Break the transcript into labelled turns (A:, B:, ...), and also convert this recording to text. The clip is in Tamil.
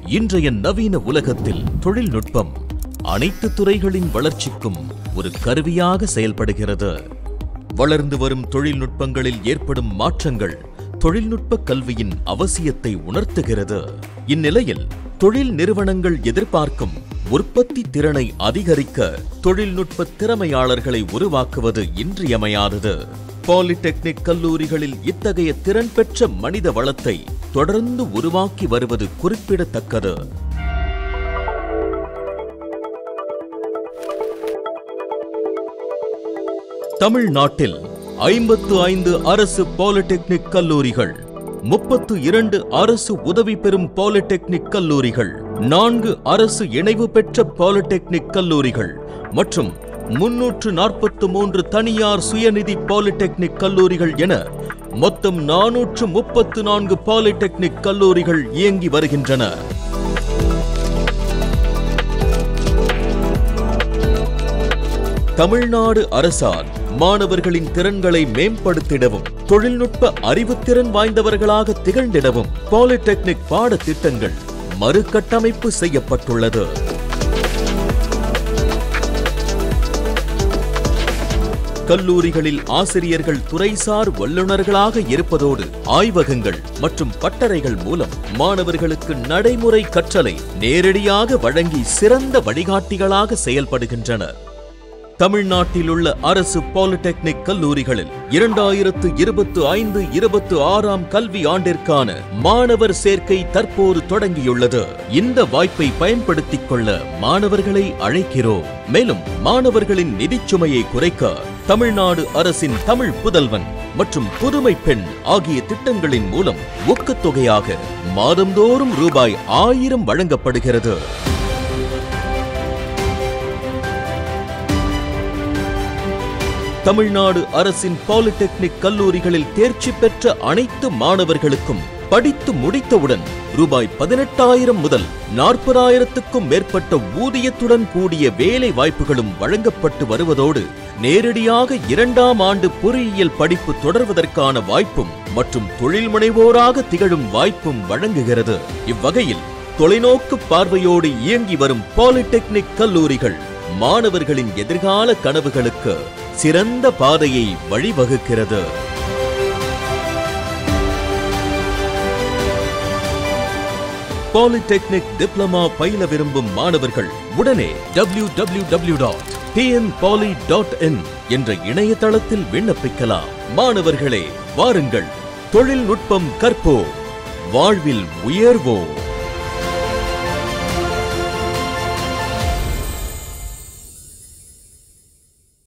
A: இன்றைய நவீன உலகத்தில் தொழில்நுட்பம் அனைத்து துறைகளின் வளர்ச்சிக்கும் ஒரு கருவியாக செயல்படுகிறது. வளர்ந்து வரும் தொழில்நுட்பங்களில் ஏற்படும் மாற்றங்கள் தொழில்நுட்ப கல்வியின் அவசியத்தை உணர்த்துகிறது. இந்நிலையில் தொழில் நிறுவனங்கள் எதிர்பார்க்கும் உற்பத்தி திறனை அதிகரிக்க தொழில்நுட்ப திறமையாளர்களை உருவாக்குவது இன்றியமையாதது. பாலிடெக்னிக் கல்லூரிகளில் இத்தகைய திறன் பெற்ற மனித வளத்தை தொடர்ந்து உருவாக்கி வருவது குறிப்பிடத்தக்கது. தமிழ்நாட்டில் 55 அரசு பாலிடெக்னிக் கல்லூரிகள், 32 அரசு உதவி பெறும் பாலிடெக்னிக் கல்லூரிகள், 4 அரசு இணைவு பெற்ற பாலிடெக்னிக் கல்லூரிகள் மற்றும் 343 தனியார் சுயநிதி பாலிடெக்னிக் கல்லூரிகள் என மொத்தம் 434 பாலிடெக்னிக் கல்லூரிகள் இயங்கி வருகின்றன. தமிழ்நாடு அரசால் மாணவர்களின் திறன்களை மேம்படுத்திடவும் தொழில்நுட்ப அறிவுத்திறன் வாய்ந்தவர்களாக திகழ்ந்திடவும் பாலிடெக்னிக் பாடத்திட்டங்கள் மறுகட்டமைப்பு செய்யப்பட்டுள்ளது. கல்லூரிகளில் ஆசிரியர்கள் துறைசார் வல்லுநர்களாக இருப்பதோடு ஆய்வகங்கள் மற்றும் பட்டறைகள் மூலம் மாணவர்களுக்கு நடைமுறை கற்றலை நேரடியாக வழங்கி சிறந்த வழிகாட்டிகளாக செயல்படுகின்றனர். தமிழ்நாட்டில் உள்ள அரசு பாலிடெக்னிக் கல்லூரிகளில் 2025-26 கல்வி ஆண்டிற்கான மாணவர் சேர்க்கை தற்போது தொடங்கியுள்ளது. இந்த வாய்ப்பை பயன்படுத்திக் கொள்ள மாணவர்களை அழைக்கிறோம். மேலும் மாணவர்களின் நிதிச்சுமையை குறைக்க தமிழ்நாடு அரசின் தமிழ் புதல்வன் மற்றும் புதுமை பெண் ஆகிய திட்டங்களின் மூலம் ஊக்கத்தொகையாக மாதந்தோறும் ரூபாய் 1000 வழங்கப்படுகிறது. தமிழ்நாடு அரசின் பாலிடெக்னிக் கல்லூரிகளில் தேர்ச்சி பெற்ற அனைத்து மாணவர்களுக்கும் படித்து முடித்தவுடன் ரூபாய் 18,000 முதல் 40,000க்கும் மேற்பட்ட ஊதியத்துடன் கூடிய வேலை வாய்ப்புகளும் வழங்கப்பட்டு வருவதோடு நேரடியாக 2ஆம் ஆண்டு பொறியியல் படிப்பு தொடர்வதற்கான வாய்ப்பும் மற்றும் தொழில் முனைவோராக திகழும் வாய்ப்பும் வழங்குகிறது. இவ்வகையில் தொலைநோக்கு பார்வையோடு இயங்கி வரும் பாலிடெக்னிக் கல்லூரிகள் மாணவர்களின் எதிர்கால கனவுகளுக்கு சிறந்த பாதையை வழிவகுக்கிறது. பாலிடெக்னிக் டிப்ளமா பயில விரும்பும் மாணவர்கள் உடனே www.tnpoly.in என்ற இணையதளத்தில் விண்ணப்பிக்கலாம். மாணவர்களே, வாருங்கள், தொழில்நுட்பம் கற்போம், வாழ்வில் உயர்வோம்.